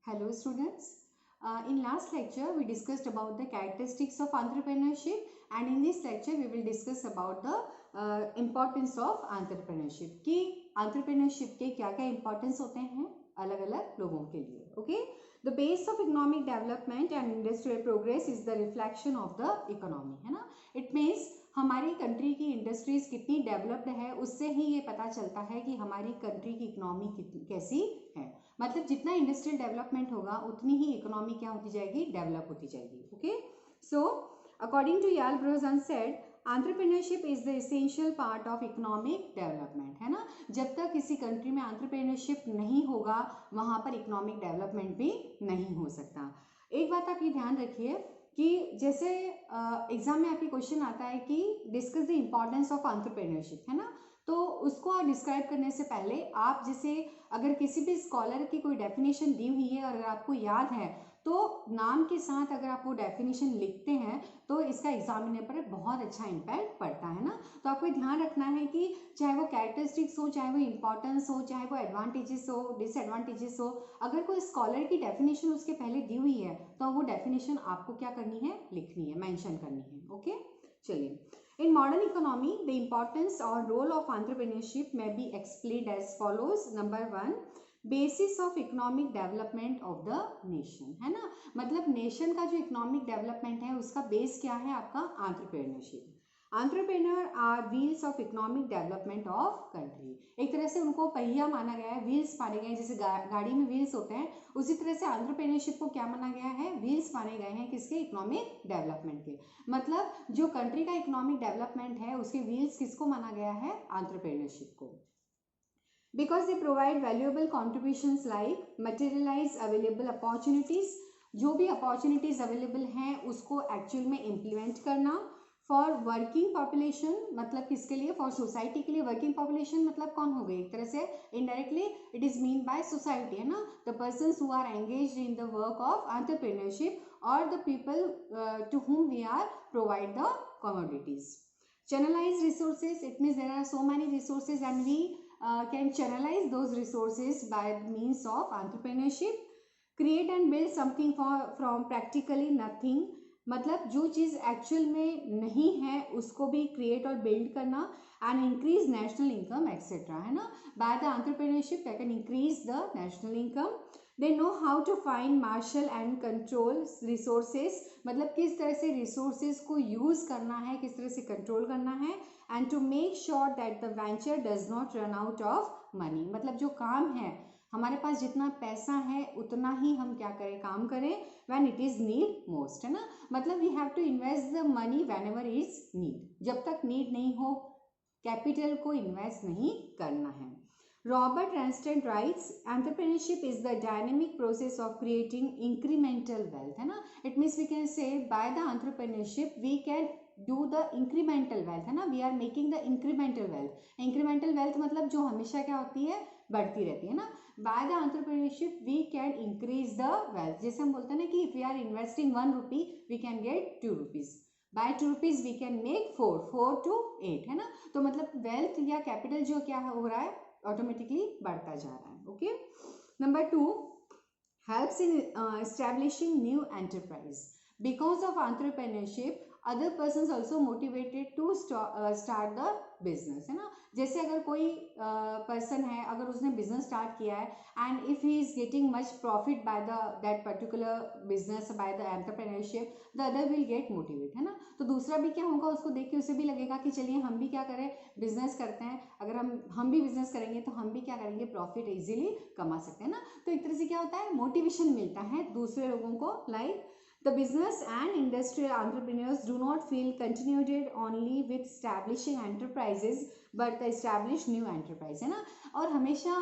Hello students. In last lecture we discussed about the characteristics of entrepreneurship, and in this lecture we will discuss about the importance of entrepreneurship कि entrepreneurship के क्या क्या importance होते हैं अलग अलग लोगों के लिए. Okay, the base of economic development and industrial progress is the reflection of the economy, है ना. It means हमारी कंट्री की इंडस्ट्रीज कितनी डेवलप्ड है उससे ही ये पता चलता है कि हमारी कंट्री की इकोनॉमी कैसी है. मतलब जितना इंडस्ट्रियल डेवलपमेंट होगा उतनी ही इकोनॉमी क्या होती जाएगी, डेवलप होती जाएगी. Okay, so according to Yale Brozen said entrepreneurship is the essential part of economic development, है ना. जब तक किसी कंट्री में एंटरप्रेन्योरशिप नहीं होगा वहां पर इकोनॉमिक डेवलपमेंट भी नहीं हो सकता. एक बात आप ये ध्यान रखिए कि जैसे एग्जाम में आपके क्वेश्चन आता है कि discuss the importance of entrepreneurship, है ना. तो उसको डिस्क्राइब करने से पहले आप जैसे अगर किसी भी स्कॉलर की कोई डेफिनेशन दी हुई है और अगर आपको याद है तो नाम के साथ अगर आप वो डेफिनेशन लिखते हैं तो इसका एग्जामिनर पर बहुत अच्छा इम्पैक्ट पड़ता है ना. तो आपको ध्यान रखना है कि चाहे वो कैरेक्टरिस्टिक्स हो, चाहे वो इंपॉर्टेंस हो, चाहे वो एडवांटेजेस हो, डिसएडवांटेजेस हो, अगर कोई स्कॉलर की डेफिनेशन उसके पहले दी हुई है तो वो डेफिनेशन आपको क्या करनी है, लिखनी है, मेंशन करनी है. ओके, चलिए. In modern economy, the importance or role of entrepreneurship may be explained as follows. Number one, basis of economic development of the nation, है ना. मतलब नेशन का जो इकोनॉमिक डेवलपमेंट है उसका बेस क्या है, आपका entrepreneurship. Entrepreneur are wheels of economic development of country. एक तरह से उनको पहिया माना गया है, व्हील्स माने गए हैं. जैसे गाड़ी में व्हील्स होते हैं उसी तरह से एंटरप्रेन्योरशिप को क्या माना गया है, व्हील्स माने गए हैं. किसके, इकोनॉमिक डेवलपमेंट के. मतलब जो कंट्री का इकोनॉमिक डेवलपमेंट है उसके व्हील्स किसको माना गया है, एंटरप्रेन्योरशिप को. Because they provide valuable contributions like materialise available opportunities. जो भी अपॉर्चुनिटीज अवेलेबल हैं उसको एक्चुअल में इम्प्लीमेंट करना. फॉर वर्किंग पॉपुलेशन, मतलब किसके लिए, फॉर सोसाइटी के लिए. वर्किंग पॉपुलेशन मतलब कौन हो गई, एक तरह से indirectly it is mean by society, है ना. The persons who are engaged in the work of entrepreneurship और the people to whom we are provide the commodities. Channelize resources, it means there are so many resources and we can channelize those resources by means of entrepreneurship. Create and build something from practically nothing, मतलब जो चीज़ actual में नहीं है उसको भी create और build करना. And increase national income etcetera, है ना. Bye the entrepreneurship they can increase the national income. They know how to find marshal and control resources, मतलब किस तरह से रिसोर्सेज को यूज करना है, किस तरह से कंट्रोल करना है. And to make sure that the venture does not run out of money, मतलब जो काम है हमारे पास जितना पैसा है उतना ही हम क्या करें, काम करें when it is need most, है ना. मतलब we have to invest the money whenever is need. जब तक नीड नहीं हो कैपिटल को इन्वेस्ट नहीं करना है. Robert Renston writes, entrepreneurship is the dynamic process of creating incremental wealth, है ना. It means we can say by the entrepreneurship we can do the incremental wealth, है ना. We are making the incremental wealth. Incremental wealth मतलब जो हमेशा क्या होती है, बढ़ती रहती है ना. By the entrepreneurship we can increase the wealth. जैसे हम बोलते हैं ना कि if we are investing 1 rupee we can get 2 rupees. By 2 rupees we can make 4 to 8, है ना. तो मतलब वेल्थ या कैपिटल जो क्या हो रहा है ऑटोमेटिकली बढ़ता जा रहा है. Okay, number 2, helps in establishing new enterprise. Because of entrepreneurship other persons also motivated to start the business, है ना. जैसे अगर कोई पर्सन है, अगर उसने बिजनेस स्टार्ट किया है and if he is getting much profit by that particular business by the entrepreneurship, the other will get motivate, है ना. तो दूसरा भी क्या होगा, उसको देख के उसे भी लगेगा कि चलिए हम भी क्या करें, बिजनेस करते हैं. अगर हम भी बिजनेस करेंगे तो हम भी क्या करेंगे, प्रॉफिट इजीली कमा सकते हैं ना. तो एक तरह से क्या होता है, मोटिवेशन मिलता है दूसरे लोगों को. Like the business and industrial entrepreneurs do not feel continued only with establishing enterprises but the establish new enterprise, है ना. और हमेशा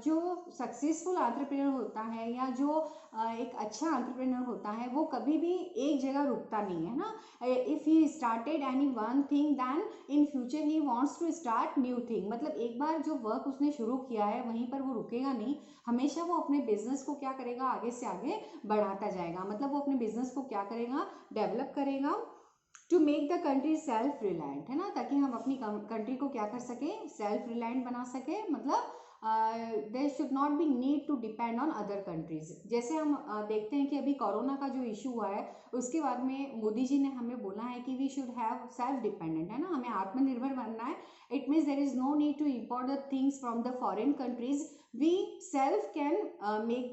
जो सक्सेसफुल एंटरप्रेन्योर होता है या जो एक अच्छा एंटरप्रेन्योर होता है वो कभी भी एक जगह रुकता नहीं है ना. If he started any one thing then in future he wants to start new thing. मतलब एक बार जो वर्क उसने शुरू किया है वहीं पर वो रुकेगा नहीं, हमेशा वो अपने बिजनेस को क्या करेगा, आगे से आगे बढ़ाता जाएगा. मतलब वो अपने बिजनेस को क्या करेगा, डेवलप करेगा. To make the country self reliant, है ना, ताकि हम अपनी कंट्री को क्या कर सके, सेल्फ रिलायंट बना सके. मतलब there should not be need to depend on other countries. जैसे हम देखते हैं कि अभी कोरोना का जो इशू हुआ है उसके बाद में मोदी जी ने हमें बोला है कि we should have self dependent, है ना, हमें आत्मनिर्भर बनना है। It means there is no need to import the things from the foreign countries, we self can make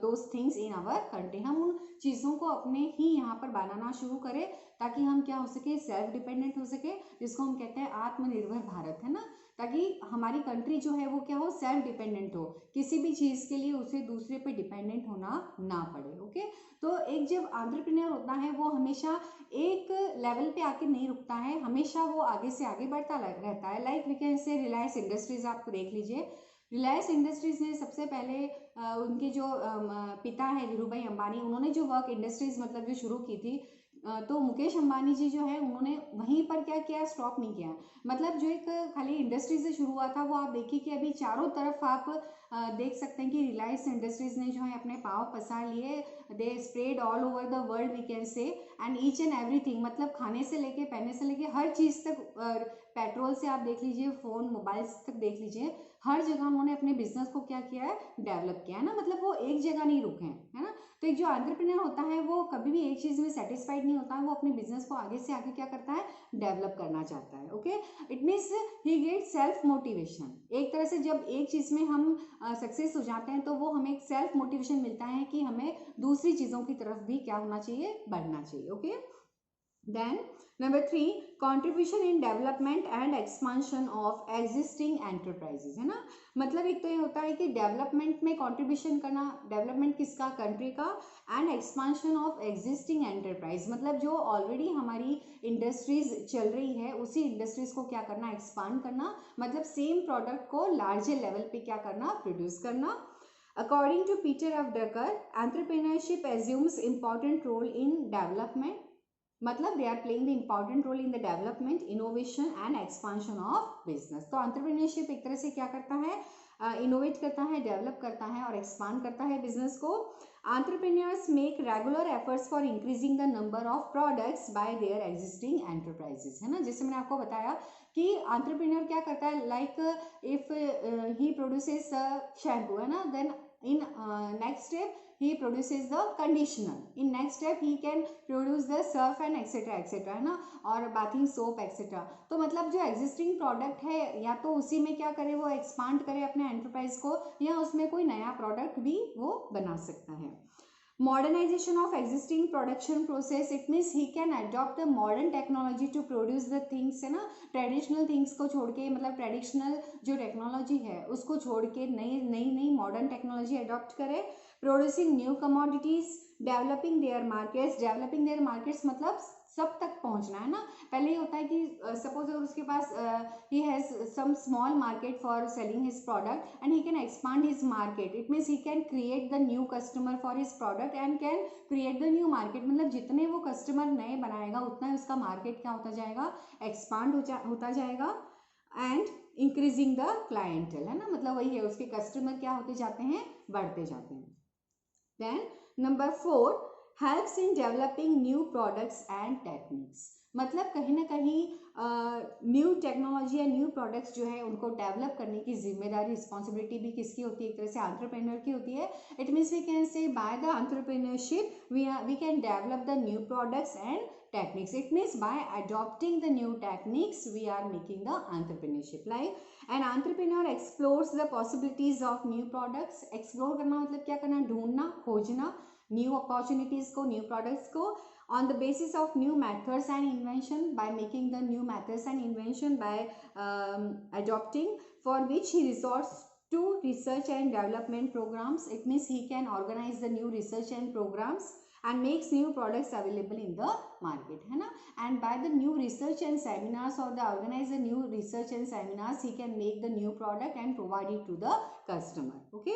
those things in our country. हम उन चीज़ों को अपने ही यहाँ पर बनाना शुरू करें ताकि हम क्या हो सके, सेल्फ डिपेंडेंट हो सके, जिसको हम कहते हैं आत्मनिर्भर भारत, है ना, ताकि हमारी कंट्री जो है वो क्या हो, सेल्फ डिपेंडेंट हो, किसी भी चीज़ के लिए उसे दूसरे पे डिपेंडेंट होना ना पड़े। ओके, तो एक जब एंटरप्रेन्योर होता है वो हमेशा एक लेवल पे आके नहीं रुकता है, हमेशा वो आगे से आगे बढ़ता रहता है। लाइक वी कैन से रिलायंस इंडस्ट्रीज, आप देख लीजिए, रिलायंस इंडस्ट्रीज ने सबसे पहले उनके जो पिता है धीरूभाई अंबानी, उन्होंने जो वर्क इंडस्ट्रीज मतलब जो शुरू की थी, तो मुकेश अंबानी जी जो है उन्होंने वहीं पर क्या किया, स्टॉप नहीं किया। मतलब जो एक खाली इंडस्ट्री से शुरू हुआ था वो आप देखिए कि अभी चारों तरफ आप देख सकते हैं कि रिलायंस इंडस्ट्रीज ने जो है अपने पाँव पसार लिए, they spread all over the world we can say, and each and everything, मतलब खाने से लेके पहनने से लेके हर चीज़ तक, पेट्रोल से आप देख लीजिए, फ़ोन मोबाइल्स तक देख लीजिए, हर जगह उन्होंने अपने बिजनेस को क्या किया है, डेवलप किया है ना, मतलब वो एक जगह नहीं रुके हैं, है ना। तो एक जो एंटरप्रेन्योर होता है वो कभी भी एक चीज़ में सेटिस्फाइड नहीं होता है, वो अपने बिजनेस को आगे से आगे क्या करता है, डेवलप करना चाहता है। Okay, it means he get self motivation. एक तरह से जब एक चीज़ में हम सक्सेस हो जाते हैं तो वो हमें एक सेल्फ मोटिवेशन मिलता है कि हमें दूसरी चीज़ों की तरफ भी क्या होना चाहिए, बढ़ना चाहिए। Okay, then number 3, contribution in development and expansion of existing enterprises, है ना। मतलब एक तो ये होता है कि डेवलपमेंट में कंट्रीब्यूशन करना, डेवलपमेंट किसका, कंट्री का, and expansion of existing enterprise, मतलब जो ऑलरेडी हमारी इंडस्ट्रीज चल रही है उसी इंडस्ट्रीज को क्या करना, एक्सपांड करना, मतलब सेम प्रोडक्ट को लार्जर लेवल पे क्या करना, प्रोड्यूस करना। According to Peter F. Drucker, entrepreneurship assumes important role in development, मतलब they are playing the important role in the development, innovation and expansion of business. तो entrepreneurship एक तरह से क्या करता है, इनोवेट करता है, डेवलप करता है और एक्सपांड करता है बिजनेस को। Entrepreneurs make regular efforts for increasing the number of products by their existing enterprises, है ना। जैसे मैंने आपको बताया कि एंटरप्रेन्योर क्या करता है, like if he produces shampoo, है ना, then in next step he produces the conditioner, in next step he can produce the surf and etc, है ना, और bathing soap etc। तो मतलब जो existing product है या तो उसी में क्या करे, वो expand करे अपने enterprise को, या उसमें कोई नया product भी वो बना सकता है। Modernization of existing production process, it means he can adopt the modern technology to produce the things, है ना, ट्रेडिशनल थिंग्स को छोड़ के, मतलब ट्रेडिशनल जो टेक्नोलॉजी है उसको छोड़ के नई नई नई मॉडर्न टेक्नोलॉजी अडॉप्ट करे। Producing new commodities, developing there markets, developing there markets मतलब सब तक पहुंचना, है ना। पहले ये होता है कि सपोज अगर उसके पास he has some small market for selling his product and he can expand his market, it means he can create the new customer for his product and can create the new market, मतलब जितने वो customer नए बनाएगा उतना उसका market क्या होता जाएगा, एक्सपांड होता जाएगा, एंड इंक्रीजिंग द क्लाइंटल, है ना, मतलब वही है, उसके कस्टमर क्या होते जाते हैं, बढ़ते जाते हैं। Then number 4, helps in developing new products and techniques, मतलब कहीं ना कहीं न्यू टेक्नोलॉजी या न्यू प्रोडक्ट्स जो है उनको डेवलप करने की जिम्मेदारी, रिस्पॉन्सिबिलिटी भी किसकी होती है, एक तरह से एंटरप्रेन्योर की होती है। It means we can say by the entrepreneurship we can develop the new products and techniques, it means by adopting the new techniques we are making the entrepreneurship, like an entrepreneur explores the possibilities of new products, explore करना मतलब क्या करना, ढूंढना, खोजना new opportunities को, new products को, on the basis of new methods and invention, by making the new methods and invention, by adopting, for which he resorts to research and development programs, it means he can organize the new research and programs and makes new products available in the market, है ना, and by the new research and seminars or the organize the new research and seminars he can make the new product and provide it to the customer. Okay,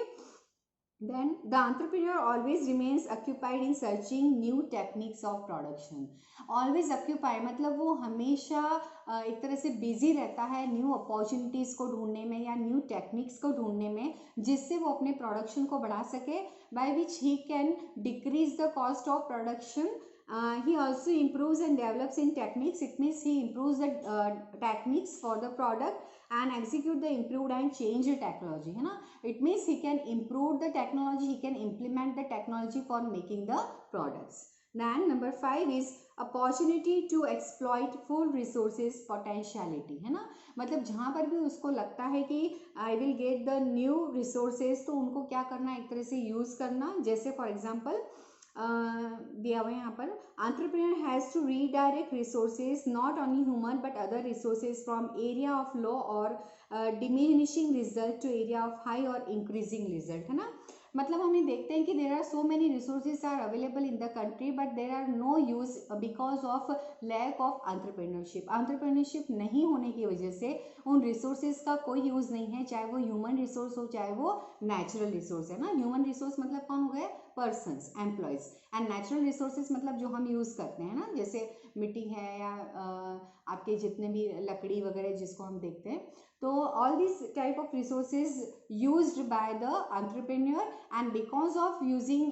then the entrepreneur always remains occupied in searching new techniques of production, always occupy मतलब वो हमेशा एक तरह से busy रहता है new opportunities को ढूंढने में या न्यू टेक्निक्स को ढूंढने में, जिससे वो अपने प्रोडक्शन को बढ़ा सके, by which he can decrease the cost of production He also improves and develops in techniques. It means he improves the techniques for the product and execute the improved and change the technology, है ना. It means he can improve the technology, he can implement the technology for making the products. Then number 5 is opportunity to exploit full resources potentiality, है ना. मतलब जहाँ पर भी उसको लगता है कि I will get the new resources, तो उनको क्या करना, एक तरह से यूज करना. जैसे फॉर एग्जाम्पल दिया हुआ है यहाँ पर, entrepreneur has to redirect resources not only human but other resources from area of low or diminishing result to area of high or increasing result, है ना. मतलब हमें देखते हैं कि there are so many resources are available in the country but there are no use because of lack of entrepreneurship. Entrepreneurship नहीं होने की वजह से उन रिसोर्सेज का कोई यूज नहीं है, चाहे वो ह्यूमन रिसोर्स हो चाहे वो नेचुरल रिसोर्स, है ना. ह्यूमन रिसोर्स मतलब कौन हो गए, persons, employees, and natural resources मतलब जो हम यूज करते हैं ना, जैसे मिट्टी है या आपके जितने भी लकड़ी वगैरह जिसको हम देखते हैं. तो all these type of resources used by the entrepreneur, and because of using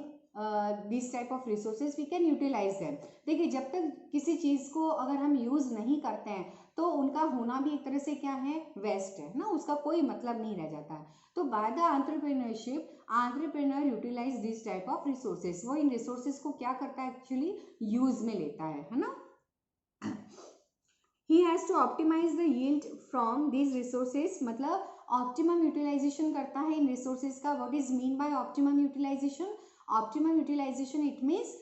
these type of resources we can utilize them. देखिए जब तक किसी चीज़ को अगर हम यूज़ नहीं करते हैं तो उनका होना भी एक तरह से क्या है, वेस्ट है ना, उसका कोई मतलब नहीं रह जाता है. तो by the entrepreneurship entrepreneur utilize this type of resources. वो इन रिसोर्सेज को क्या करता है, एक्चुअली यूज में लेता है ना. He has to optimize the yield from these resources, मतलब optimum utilization करता है इन resources का. What is mean by optimum utilization? Optimum utilization it means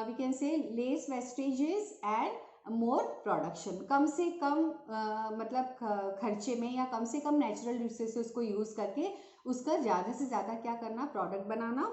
we can say less wastages and more production. कम से कम मतलब खर्चे में या कम से कम natural resources को use करके उसका ज़्यादा से ज़्यादा क्या करना, product banana.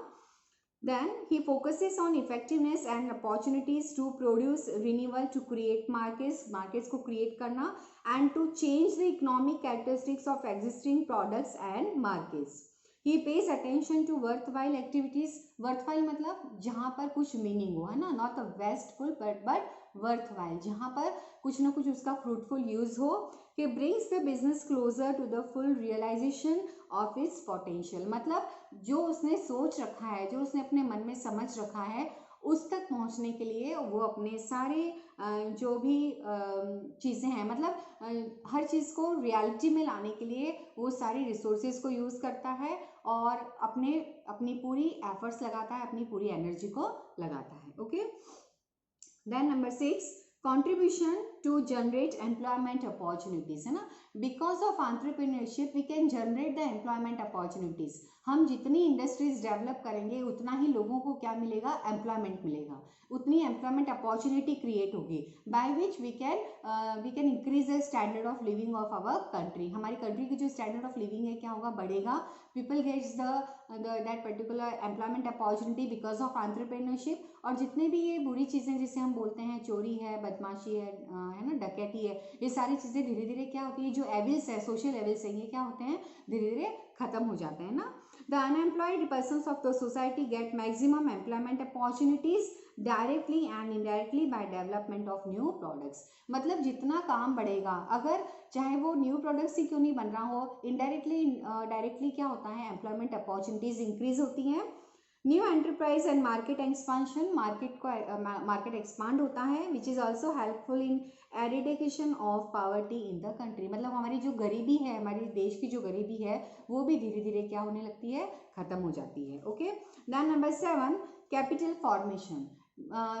Then he focuses on effectiveness and opportunities to produce renewal, to create markets को create करना, and to change the economic characteristics of existing products and markets. He pays attention to worthwhile activities. worthwhile मतलब जहाँ पर कुछ meaning हो, है ना, not a wasteful but worthwhile, जहाँ पर कुछ ना कुछ उसका fruitful use हो. He brings the business closer to the full realization of its potential. मतलब जो उसने सोच रखा है, जो उसने अपने मन में समझ रखा है, उस तक पहुंचने के लिए वो अपने सारे जो भी चीज़ें हैं, मतलब हर चीज़ को रियलिटी में लाने के लिए वो सारी रिसोर्सेज को यूज़ करता है और अपनी पूरी एफर्ट्स लगाता है, अपनी पूरी एनर्जी को लगाता है. Okay. Then number 6, contribution to generate employment opportunities, है ना. because of entrepreneurship we can generate the employment opportunities. हम जितनी इंडस्ट्रीज डेवलप करेंगे उतना ही लोगों को क्या मिलेगा, एम्प्लॉयमेंट मिलेगा, उतनी एम्प्लॉयमेंट अपॉर्चुनिटी क्रिएट होगी, by which we can increase the standard of living of our country. हमारी कंट्री की जो स्टैंडर्ड ऑफ लिविंग है क्या होगा, बढ़ेगा. People gets that particular employment opportunity because of entrepreneurship. और जितने भी ये बुरी चीज़ें जिसे हम बोलते हैं, चोरी है, बदमाशी है ना, डकैती है, ये सारी चीज़ें धीरे धीरे क्या होती है, जो एविल्स है, सोशल एविल्स है, ये क्या होते हैं, धीरे धीरे खत्म हो जाते हैं ना. The unemployed persons of the society get maximum employment opportunities directly and indirectly by development of new products. मतलब जितना काम बढ़ेगा, अगर चाहे वो न्यू प्रोडक्ट्स ही क्यों नहीं बन रहा हो, इनडायरेक्टली डायरेक्टली क्या होता है, एम्प्लॉयमेंट अपॉर्चुनिटीज इंक्रीज होती हैं. New enterprise and market expansion, market expand होता है, which is also helpful in eradication of poverty in the country. मतलब हमारी जो गरीबी है, हमारे देश की जो गरीबी है, वो भी धीरे धीरे क्या होने लगती है, खत्म हो जाती है. Okay. Then number 7, capital formation.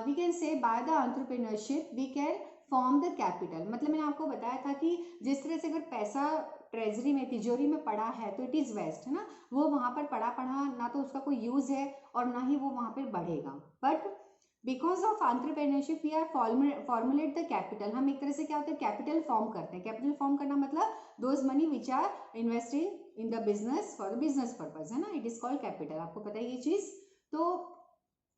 We can say by the entrepreneurship we can form the capital. मतलब मैंने आपको बताया था कि जिस तरह से अगर पैसा ट्रेजरी में, तिजोरी में पड़ा है तो इट इज़ वेस्ट, है ना, वो वहाँ पर पड़ा ना तो उसका कोई यूज़ है और ना ही वो वहाँ पर बढ़ेगा. But because of entrepreneurship we are formulate the capital. हम एक तरह से क्या होता है, कैपिटल फॉर्म करते हैं. कैपिटल फॉर्म करना मतलब those money which are investing in the business for the business purpose, है ना, इट इज कॉल्ड कैपिटल. आपको पता है ये चीज़. तो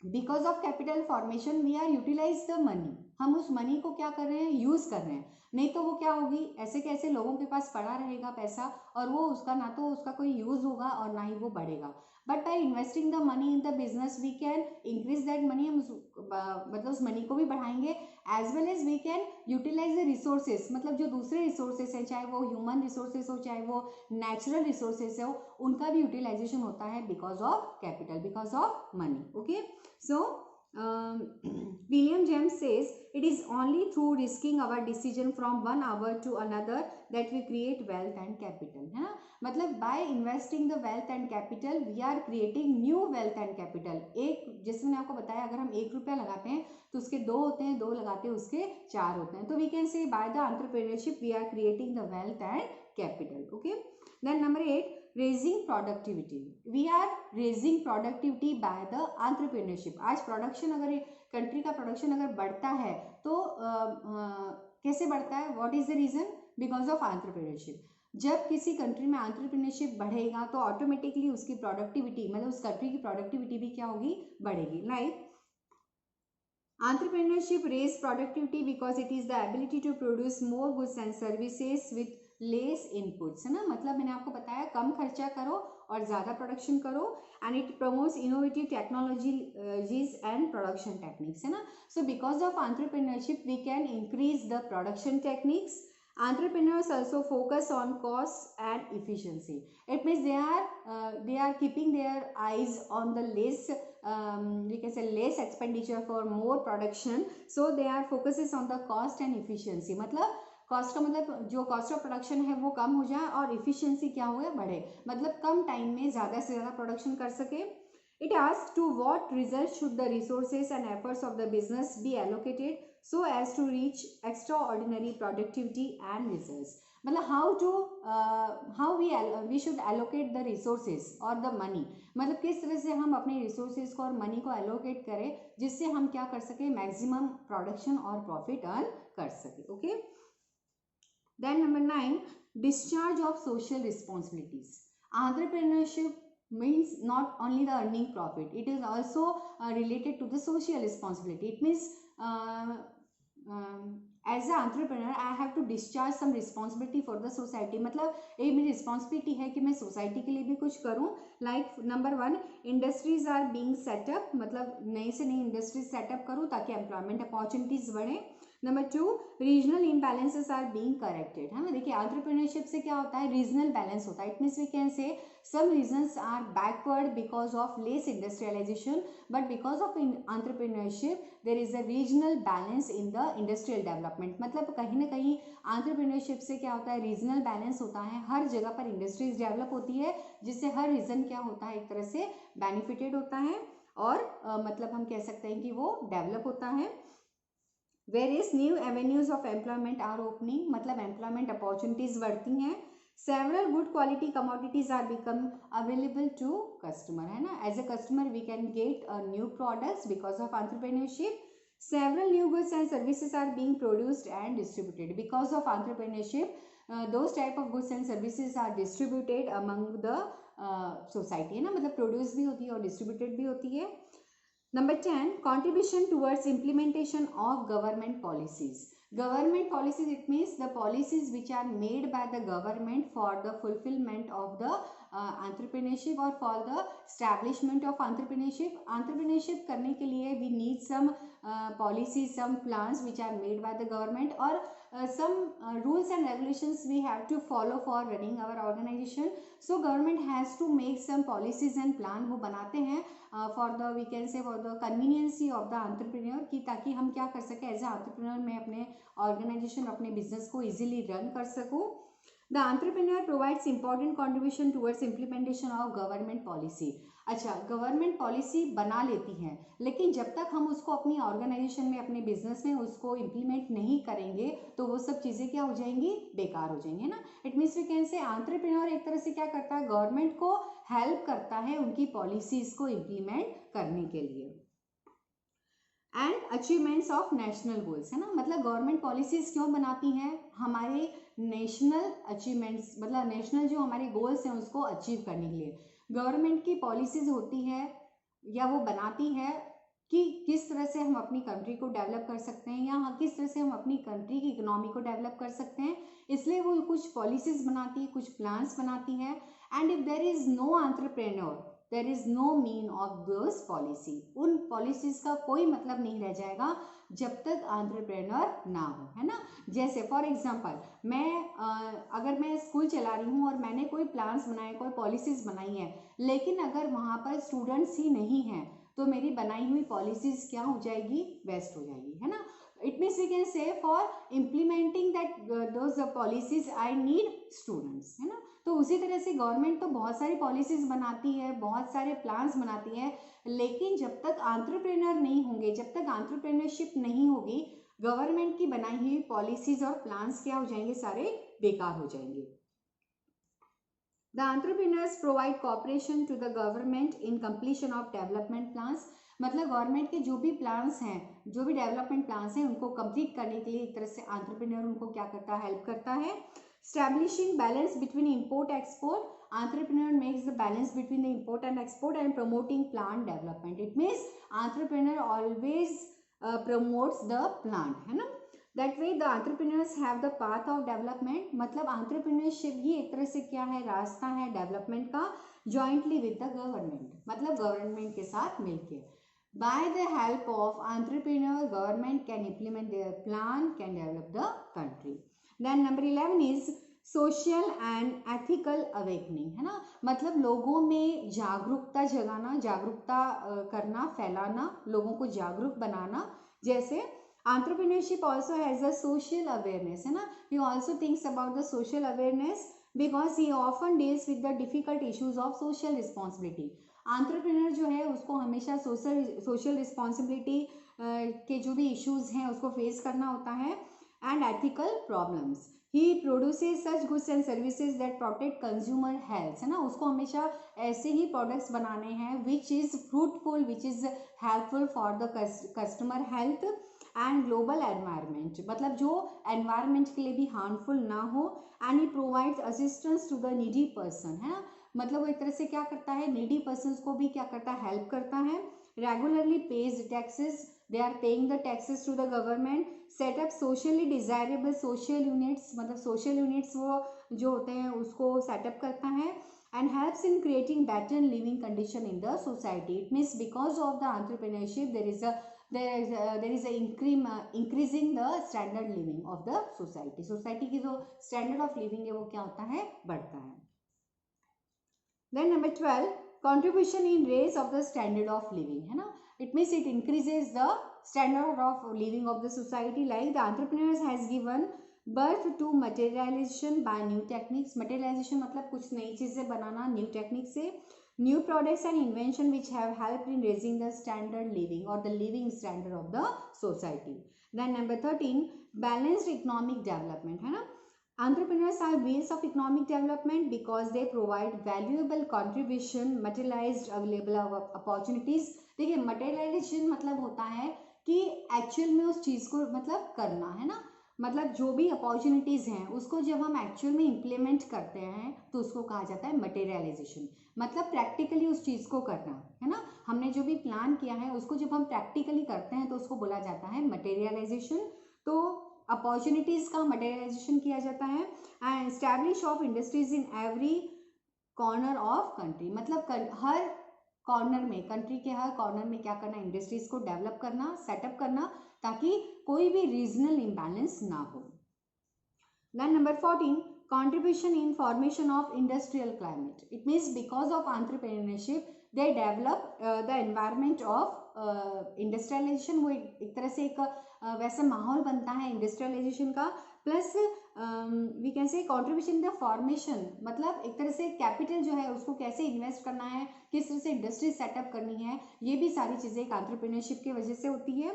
because of capital formation we are utilize the money. हम उस मनी को क्या कर रहे हैं, यूज़ कर रहे हैं. नहीं तो वो क्या होगी, ऐसे कैसे लोगों के पास पड़ा रहेगा पैसा और वो उसका ना तो उसका कोई यूज़ होगा और ना ही वो बढ़ेगा. But by investing the money in the business we can increase that money. हम मतलब उस मनी को भी बढ़ाएंगे, as well as we can utilize the resources. मतलब जो दूसरे रिसोर्सेज हैं, चाहे वो ह्यूमन रिसोर्सेज हो चाहे वो नेचुरल रिसोर्सेज हो, उनका भी यूटिलाइजेशन होता है because of capital, because of money. Okay. So William James says it is only through risking our decision from one hour to another that we create wealth and capital, है ना. मतलब by investing the wealth and capital we are creating new wealth and capital. एक जैसे मैंने आपको बताया, अगर हम 1 रुपया लगाते हैं तो उसके 2 होते हैं, 2 लगाते हैं उसके 4 होते हैं. तो we can say by the entrepreneurship we are creating the wealth and capital. Okay. Then number 8, raising productivity. We are raising productivity by the entrepreneurship. आज प्रोडक्शन, अगर कंट्री का प्रोडक्शन अगर बढ़ता है तो कैसे बढ़ता है? What is the reason? Because of entrepreneurship. जब किसी कंट्री में एंटरप्रेन्योरशिप बढ़ेगा तो ऑटोमेटिकली उसकी प्रोडक्टिविटी, मतलब उस कंट्री की प्रोडक्टिविटी भी क्या होगी? बढ़ेगी. Like entrepreneurship raise productivity because it is the ability to produce more goods and services with less inputs, है ना. मतलब मैंने आपको बताया कम खर्चा करो और ज़्यादा प्रोडक्शन करो. And it promotes innovative technologies and production techniques, है ना. So because of entrepreneurship we can increase the production techniques. Entrepreneurs also focus on cost and efficiency. It means they are keeping their eyes on the less we can say less expenditure for more production. So they are focuses on the cost and efficiency. मतलब cost का मतलब जो cost of production है वो कम हो जाए और efficiency क्या हो बढ़े, मतलब कम टाइम में ज़्यादा से ज़्यादा प्रोडक्शन कर सके. It asks to what result should the resources and efforts of the business be allocated so as to reach extraordinary productivity and results. मतलब how we should allocate the resources or the money. मतलब किस तरह से हम अपने resources को और money को allocate करें जिससे हम क्या कर सके, maximum production और profit earn कर सके. Okay. Then number 9, discharge of social responsibilities. Entrepreneurship means not only the earning profit, it is also related to the social responsibility. It means as an entrepreneur I have to discharge some responsibility for the society. मतलब ये मेरी responsibility है कि मैं society के लिए भी कुछ करूँ. Like number 1, industries are being setup, मतलब नई से नई इंडस्ट्रीज सेटअप करूँ ताकि एम्प्लॉयमेंट अपॉर्चुनिटीज बढ़े. Number 2, regional imbalances are being corrected, है ना. देखिए एंटरप्रेन्योरशिप से क्या होता है, रीजनल बैलेंस होता है. It means we can say some regions are backward because of less industrialization, but because of entrepreneurship there is a regional balance in the industrial development. मतलब कहीं ना कहीं entrepreneurship से क्या होता है, रीजनल बैलेंस होता है. हर जगह पर इंडस्ट्रीज डेवलप होती है जिससे हर रीजन क्या होता है, एक तरह से बेनिफिटेड होता है और मतलब हम कह सकते हैं कि वो डेवलप होता है. Various new avenues of employment are opening, मतलब एम्प्लॉयमेंट अपॉर्चुनिटीज बढ़ती हैं. Several good quality commodities are become available to customer, है ना. As a customer we can get new products because of entrepreneurship. Several new goods and services are being produced and distributed because of entrepreneurship. Those type of goods and services are distributed among the society, है ना. मतलब produce भी होती है और distributed भी होती है. Number 10, contribution towards implementation of government policies. Government policies, it means the policies which are made by the government for the fulfillment of the entrepreneurship or for the establishment of entrepreneurship. Entrepreneurship करने के लिए we need some policies, some plans which are made by the government or some rules and regulations we have to follow for running our organization. So government has to make some policies and plan, वो बनाते हैं for the we can say for the conveniency of the entrepreneur, कि ताकि हम क्या कर सकें as a entrepreneur मैं अपने ऑर्गेनाइजेशन, अपने बिजनेस को इजीली रन कर सकूं. The entrepreneur provides important contribution towards implementation of government policy. अच्छा, गवर्नमेंट पॉलिसी बना लेती हैं लेकिन जब तक हम उसको अपनी ऑर्गेनाइजेशन में, अपने बिजनेस में उसको इम्प्लीमेंट नहीं करेंगे तो वो सब चीज़ें क्या हो जाएंगी, बेकार हो जाएंगी, है ना. It means we can say entrepreneur एक तरह से क्या करता है, गवर्नमेंट को हेल्प करता है उनकी पॉलिसीज को इम्प्लीमेंट करने के लिए. And achievements of national goals, है ना. मतलब गवर्नमेंट पॉलिसीज क्यों बनाती हैं, हमारे नेशनल अचीवमेंट्स, मतलब नेशनल जो हमारे गोल्स हैं उसको अचीव करने के लिए गवर्नमेंट की पॉलिसीज होती है या वो बनाती है कि किस तरह से हम अपनी कंट्री को डेवलप कर सकते हैं या किस तरह से हम अपनी कंट्री की इकोनॉमी को डेवलप कर सकते हैं. इसलिए वो कुछ पॉलिसीज बनाती है, कुछ प्लान्स बनाती है. And if there is no entrepreneur there is no mean of those policy. उन पॉलिसीज का कोई मतलब नहीं रह जाएगा जब तक एंटरप्रेन्योर ना हो, है ना. जैसे फॉर एग्जांपल अगर मैं स्कूल चला रही हूँ और मैंने कोई प्लान्स बनाए, कोई पॉलिसीज बनाई है, लेकिन अगर वहाँ पर स्टूडेंट्स ही नहीं हैं तो मेरी बनाई हुई पॉलिसीज क्या हो जाएगी, वेस्ट हो जाएगी, है ना। It means we can say for implementing that those policies I need students, है ना। तो उसी तरह से गवर्नमेंट तो बहुत सारी पॉलिसीज बनाती है, बहुत सारे प्लान्स बनाती है, लेकिन जब तक एंटरप्रेन्योर नहीं होंगे, जब तक एंटरप्रेन्योरशिप नहीं होगी, गवर्नमेंट की बनाई हुई पॉलिसीज और प्लान्स क्या हो जाएंगे, सारे बेकार हो जाएंगे। The entrepreneurs provide cooperation to the government in completion of development plans. मतलब गवर्नमेंट के जो भी प्लान्स हैं, जो भी डेवलपमेंट प्लान्स हैं, उनको कंप्लीट करने के लिए एक तरह से एंटरप्रेन्योर उनको क्या करता है, हेल्प करता है। Establishing balance between import export, entrepreneur makes the balance between the import and export and promoting plant development. It means entrepreneur always promotes the plant, है ना। That way the entrepreneurs have the path of development. मतलब entrepreneurship ही एक तरह से क्या है, रास्ता है डेवलपमेंट का, jointly with the government, मतलब गवर्नमेंट के साथ मिलके। By the help of entrepreneur, government can implement their plan, can develop the country. Then number 11 is social and ethical awakening, है ना। मतलब लोगों में जागरूकता जगाना, जागरूकता करना, फैलाना, लोगों को जागरूक बनाना। जैसे entrepreneurship also has a social awareness, है ना। he also thinks about the social awareness because he often deals with the difficult issues of social responsibility. entrepreneur जो है उसको हमेशा social responsibility के जो भी issues हैं उसको face करना होता है, and ethical problems. He produces such goods and services that protect consumer health, है ना। उसको हमेशा ऐसे ही प्रोडक्ट्स बनाने हैं which is fruitful, which is helpful for the customer health and global environment, मतलब जो एनवायरनमेंट के लिए भी हार्मफुल ना हो। And he provides assistance to the needy person, है ना। मतलब वो एक तरह से क्या करता है, नीडी पर्सन्स को भी क्या करता है, हेल्प करता है। Regularly pays taxes, they are paying the taxes to the government. Setup socially desirable social units, मतलब सोशल यूनिट्स वो जो होते हैं उसको सेटअप करता है। and helps in creating better living condition in the society. It means because of the entrepreneurship there is a increasing the standard living of the society की जो standard of living है वो क्या होता है, बढ़ता है। Then number 12, contribution in raise of the standard of living, है ना। It means it increases the standard of living of the society, like the entrepreneurs has given birth to materialization by new techniques. materialization मतलब कुछ नई चीजें बनाना new technique से। new products and invention which have helped in raising the standard living or the living standard of the society. Then number 13, balanced economic development, है ना। entrepreneurs are wheels of economic development because they provide valuable contribution materialized available opportunities. देखिए materialization मतलब होता है कि actual में उस चीज को मतलब करना, है ना। मतलब जो भी अपॉर्चुनिटीज हैं उसको जब हम एक्चुअल में इम्प्लीमेंट करते हैं तो उसको कहा जाता है मटेरियलाइजेशन, मतलब प्रैक्टिकली उस चीज को करना, है ना। हमने जो भी प्लान किया है उसको जब हम प्रैक्टिकली करते हैं तो उसको बोला जाता है मटेरियलाइजेशन। तो अपॉर्चुनिटीज का मटेरियलाइजेशन किया जाता है। And establish of industries in every corner of country, मतलब हर कॉर्नर में, कंट्री के हर कॉर्नर में क्या करना, इंडस्ट्रीज को डेवलप करना, सेटअप करना, ताकि कोई भी रीजनल इम्बैलेंस ना हो। Then number 14, contribution in formation of industrial climate. It means because of entrepreneurship they develop the environment of industrialization. वो एक तरह से एक वैसा माहौल बनता है इंडस्ट्रियलाइजेशन का। Plus we can say contribution in the formation, मतलब एक तरह से कैपिटल जो है उसको कैसे इन्वेस्ट करना है, किस तरह से इंडस्ट्री सेटअप करनी है, ये भी सारी चीज़ें एक एंटरप्रेन्योरशिप की वजह से होती है।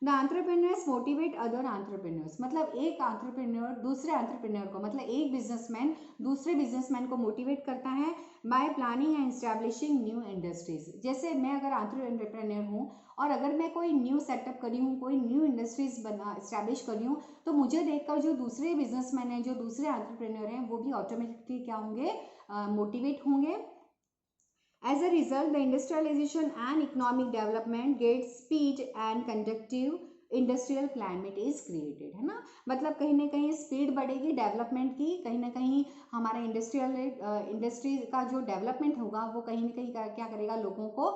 The entrepreneurs motivate other entrepreneurs, मतलब एक एंटरप्रेन्योर दूसरे एंटरप्रेन्योर को, मतलब एक बिजनेसमैन दूसरे बिजनेसमैन को मोटिवेट करता है bye planning and establishing new industries. जैसे मैं अगर एंटरप्रेन्योर हूँ और अगर मैं कोई न्यू सेटअप करी हूँ, कोई न्यू इंडस्ट्रीज बना एस्टैब्लिश करी हूँ, तो मुझे देखकर जो दूसरे बिजनेसमैन हैं, जो दूसरे एंटरप्रेन्योर हैं, वो भी ऑटोमेटिकली क्या होंगे, मोटिवेट होंगे। As a result, the industrialization and economic development gets speed and conducive industrial climate is created, है ना। मतलब कहीं ना कहीं स्पीड बढ़ेगी डेवलपमेंट की, कहीं ना कहीं हमारा इंडस्ट्री का जो डेवलपमेंट होगा वो कहीं ना कहीं क्या करेगा, लोगों को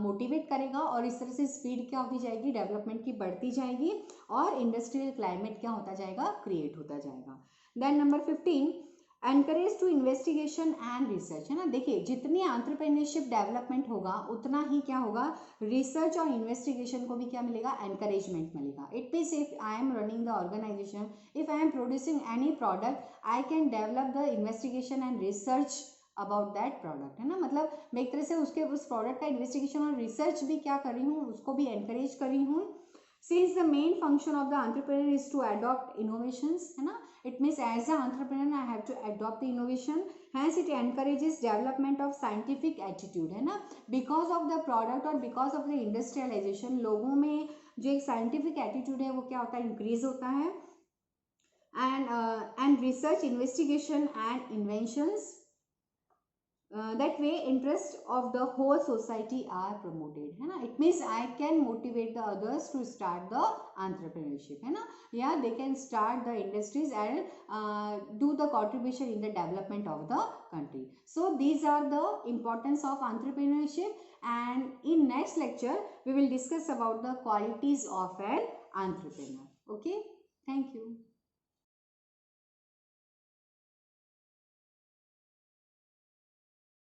मोटिवेट करेगा, और इस तरह से स्पीड क्या होती जाएगी, डेवलपमेंट की बढ़ती जाएगी, और इंडस्ट्रियल क्लाइमेट क्या होता जाएगा, क्रिएट होता जाएगा। Then number 15, encourage to investigation and research, है ना। देखिए जितनी एंटरप्रेन्योरशिप डेवलपमेंट होगा उतना ही क्या होगा, रिसर्च और इन्वेस्टिगेशन को भी क्या मिलेगा, एनकरेजमेंट मिलेगा। It means if I am running the organization, if I am producing any product, I can develop the investigation and research about that product, है ना। मतलब मैं एक तरह से उसके उस प्रोडक्ट का इन्वेस्टिगेशन और रिसर्च भी क्या कर रही हूँ, उसको भी एनकरेज कर रही हूँ। Since the main function of the entrepreneur is to adopt innovations, है ना, it means as an entrepreneur I have to adopt the innovation, hence it encourages development of scientific attitude, है ना। because of the product और because of the industrialization लोगों में जो एक scientific attitude है वो क्या होता है, increase होता है। and research, investigation and inventions, that way interest of the whole society are promoted, है ना। it means I can motivate the others to start the entrepreneurship, है ना। yeah, they can start the industries and do the contribution in the development of the country. So these are the importance of entrepreneurship, and in next lecture we will discuss about the qualities of an entrepreneur. Okay, thank you.